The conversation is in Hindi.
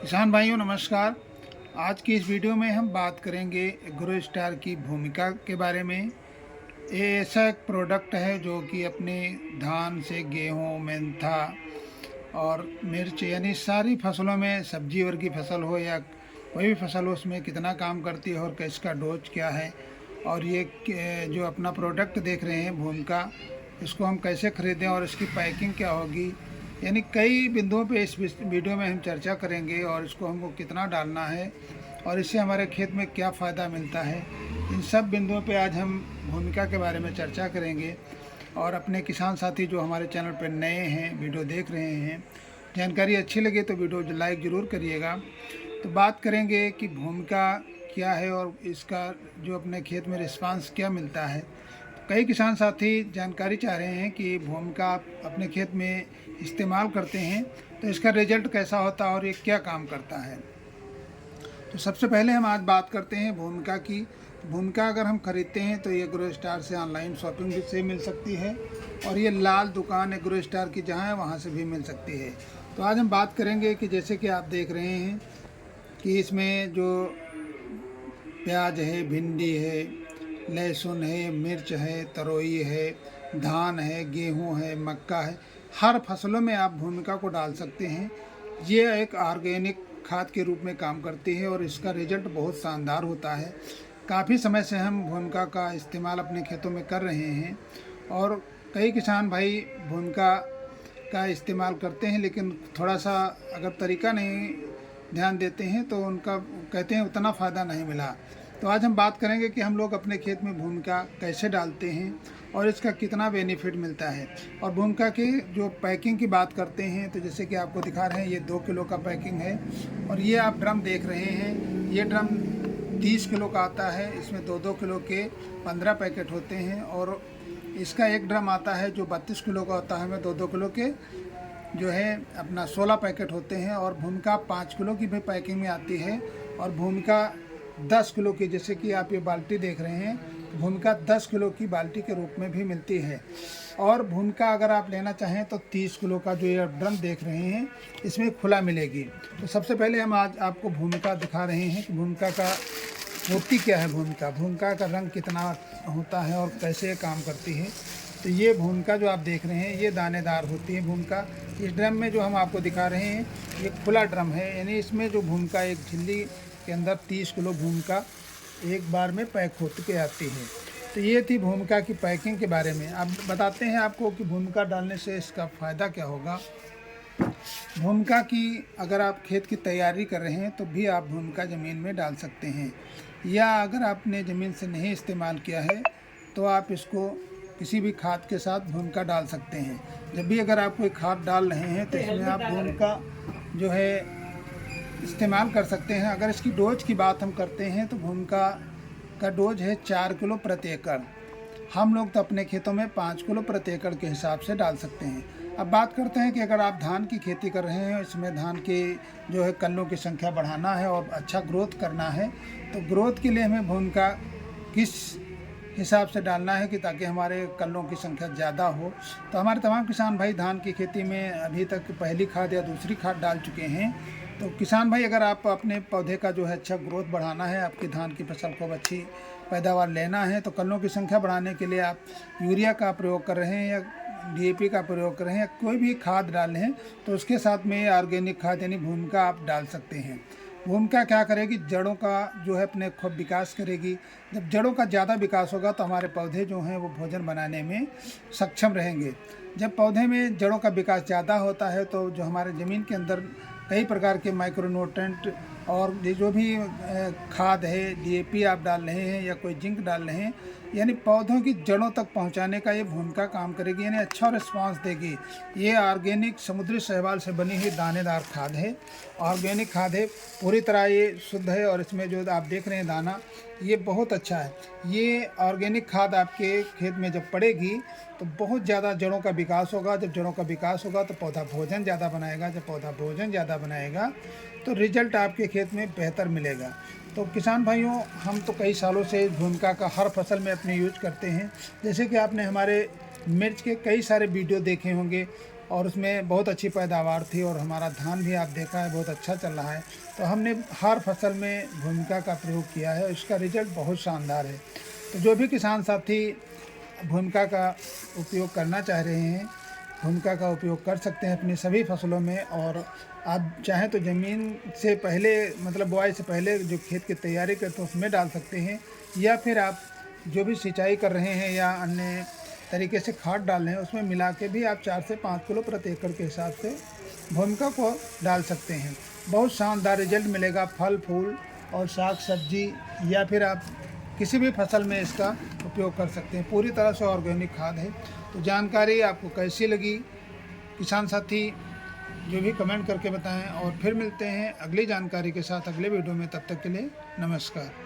किसान भाइयों नमस्कार। आज की इस वीडियो में हम बात करेंगे एग्रो स्टार की भूमिका के बारे में। ये ऐसा एक प्रोडक्ट है जो कि अपने धान से गेहूं, मेंथा और मिर्च यानी सारी फसलों में, सब्जी वर्गी फसल हो या कोई भी फसल हो, उसमें कितना काम करती है और इसका डोज क्या है। और ये जो अपना प्रोडक्ट देख रहे हैं भूमिका, इसको हम कैसे ख़रीदें और इसकी पैकिंग क्या होगी, यानी कई बिंदुओं पे इस वीडियो में हम चर्चा करेंगे। और इसको हमको कितना डालना है और इससे हमारे खेत में क्या फ़ायदा मिलता है, इन सब बिंदुओं पे आज हम भूमिका के बारे में चर्चा करेंगे। और अपने किसान साथी जो हमारे चैनल पर नए हैं, वीडियो देख रहे हैं, जानकारी अच्छी लगे तो वीडियो लाइक ज़रूर करिएगा। तो बात करेंगे कि भूमिका क्या है और इसका जो अपने खेत में रिस्पांस क्या मिलता है। कई किसान साथी जानकारी चाह रहे हैं कि भूमिका आप अपने खेत में इस्तेमाल करते हैं तो इसका रिजल्ट कैसा होता है और ये क्या काम करता है। तो सबसे पहले हम आज बात करते हैं भूमिका की। भूमिका अगर हम खरीदते हैं तो ये एग्रो स्टार से ऑनलाइन शॉपिंग भी से मिल सकती है और ये लाल दुकान एग्रो स्टार की जहाँ है वहाँ से भी मिल सकती है। तो आज हम बात करेंगे कि जैसे कि आप देख रहे हैं कि इसमें जो प्याज है, भिंडी है, लहसुन है, मिर्च है, तरोई है, धान है, गेहूं है, मक्का है, हर फसलों में आप भूमिका को डाल सकते हैं। ये एक ऑर्गेनिक खाद के रूप में काम करती है और इसका रिजल्ट बहुत शानदार होता है। काफ़ी समय से हम भूमिका का इस्तेमाल अपने खेतों में कर रहे हैं और कई किसान भाई भूमिका का इस्तेमाल करते हैं, लेकिन थोड़ा सा अगर तरीका नहीं ध्यान देते हैं तो उनका कहते हैं उतना फ़ायदा नहीं मिला। तो आज हम बात करेंगे कि हम लोग अपने खेत में भूमिका कैसे डालते हैं और इसका कितना बेनिफिट मिलता है। और भूमिका की जो पैकिंग की बात करते हैं तो जैसे कि आपको दिखा रहे हैं, ये 2 किलो का पैकिंग है और ये आप ड्रम देख रहे हैं, ये ड्रम 30 किलो का आता है। इसमें 2-2 किलो के 15 पैकेट होते हैं और इसका एक ड्रम आता है जो 32 किलो का होता है, में 2-2 किलो के जो है अपना 16 पैकेट होते हैं। और भूमिका 5 किलो की भी पैकिंग में आती है और भूमिका 10 किलो की, जैसे कि आप ये बाल्टी देख रहे हैं, भूमिका 10 किलो की बाल्टी के रूप में भी मिलती है। और भूमिका अगर आप लेना चाहें तो 30 किलो का जो ये ड्रम देख रहे हैं इसमें खुला मिलेगी। तो सबसे पहले हम आज आपको भूमिका दिखा रहे हैं कि भूमिका का होती क्या है। भूमिका का रंग कितना होता है और कैसे काम करती है। तो ये भूमिका जो आप देख रहे हैं ये दानेदार होती है भूमिका। इस ड्रम में जो हम आपको दिखा रहे हैं ये खुला ड्रम है, यानी इसमें जो भूमिका एक झिल्ली के अंदर 30 किलो भूमिका एक बार में पैक होकर के आती है। तो ये थी भूमिका की पैकिंग के बारे में। अब बताते हैं आपको कि भूमिका डालने से इसका फ़ायदा क्या होगा। भूमिका की अगर आप खेत की तैयारी कर रहे हैं तो भी आप भूमिका ज़मीन में डाल सकते हैं, या अगर आपने ज़मीन से नहीं इस्तेमाल किया है तो आप इसको किसी भी खाद के साथ भूमिका डाल सकते हैं। जब भी अगर आप कोई खाद डाल रहे हैं तो इसमें आप भूमिका जो है इस्तेमाल कर सकते हैं। अगर इसकी डोज की बात हम करते हैं तो भूमिका का डोज है 4 किलो प्रति एकड़। हम लोग तो अपने खेतों में 5 किलो प्रति एकड़ के हिसाब से डाल सकते हैं। अब बात करते हैं कि अगर आप धान की खेती कर रहे हैं, इसमें धान के जो है कल्लों की संख्या बढ़ाना है और अच्छा ग्रोथ करना है, तो ग्रोथ के लिए हमें भूमिका किस हिसाब से डालना है कि ताकि हमारे कल्लों की संख्या ज़्यादा हो। तो हमारे तमाम किसान भाई धान की खेती में अभी तक पहली खाद या दूसरी खाद डाल चुके हैं। तो किसान भाई अगर आप अपने पौधे का जो है अच्छा ग्रोथ बढ़ाना है, आपकी धान की फसल को अच्छी पैदावार लेना है, तो कल्लों की संख्या बढ़ाने के लिए आप यूरिया का प्रयोग कर रहे हैं या DAP का प्रयोग कर रहे हैं या कोई भी खाद डाल रहे हैं, तो उसके साथ में ऑर्गेनिक खाद यानी भूमिका आप डाल सकते हैं। भूमिका क्या करेगी, जड़ों का जो है अपने खूब विकास करेगी। जब जड़ों का ज़्यादा विकास होगा तो हमारे पौधे जो हैं वो भोजन बनाने में सक्षम रहेंगे। जब पौधे में जड़ों का विकास ज़्यादा होता है तो जो हमारे ज़मीन के अंदर कई प्रकार के माइक्रोन्यूट्रेंट और ये जो भी खाद है, DAP आप डाल रहे हैं या कोई जिंक डाल रहे हैं, यानी पौधों की जड़ों तक पहुंचाने का ये भूमिका काम करेगी, यानी अच्छा रिस्पांस देगी। ये ऑर्गेनिक समुद्री शैवाल से बनी हुई दानेदार खाद है, ऑर्गेनिक खाद है, पूरी तरह ये शुद्ध है। और इसमें जो आप देख रहे हैं दाना, ये बहुत अच्छा है। ये ऑर्गेनिक खाद आपके खेत में जब पड़ेगी तो बहुत ज़्यादा जड़ों का विकास होगा। जब जड़ों का विकास होगा तो पौधा भोजन ज़्यादा बनाएगा। जब पौधा भोजन ज़्यादा बनाएगा तो रिजल्ट आपके खेत में बेहतर मिलेगा। तो किसान भाइयों, हम तो कई सालों से भूमिका का हर फसल में अपने यूज करते हैं। जैसे कि आपने हमारे मिर्च के कई सारे वीडियो देखे होंगे और उसमें बहुत अच्छी पैदावार थी और हमारा धान भी आप देखा है बहुत अच्छा चल रहा है। तो हमने हर फसल में भूमिका का प्रयोग किया है, इसका रिजल्ट बहुत शानदार है। तो जो भी किसान साथी भूमिका का उपयोग करना चाह रहे हैं, भूमिका का उपयोग कर सकते हैं अपनी सभी फसलों में। और आप चाहें तो ज़मीन से पहले मतलब बुआई से पहले जो खेत की तैयारी करते हैं उसमें डाल सकते हैं, या फिर आप जो भी सिंचाई कर रहे हैं या अन्य तरीके से खाद डाल रहे हैं उसमें मिला के भी आप 4 से 5 किलो प्रति एकड़ के हिसाब से भूमिका को डाल सकते हैं। बहुत शानदार रिजल्ट मिलेगा फल फूल और साग सब्जी, या फिर आप किसी भी फसल में इसका उपयोग कर सकते हैं। पूरी तरह से ऑर्गेनिक खाद है। तो जानकारी आपको कैसी लगी किसान साथी जो भी कमेंट करके बताएं, और फिर मिलते हैं अगली जानकारी के साथ अगले वीडियो में। तब तक के लिए नमस्कार।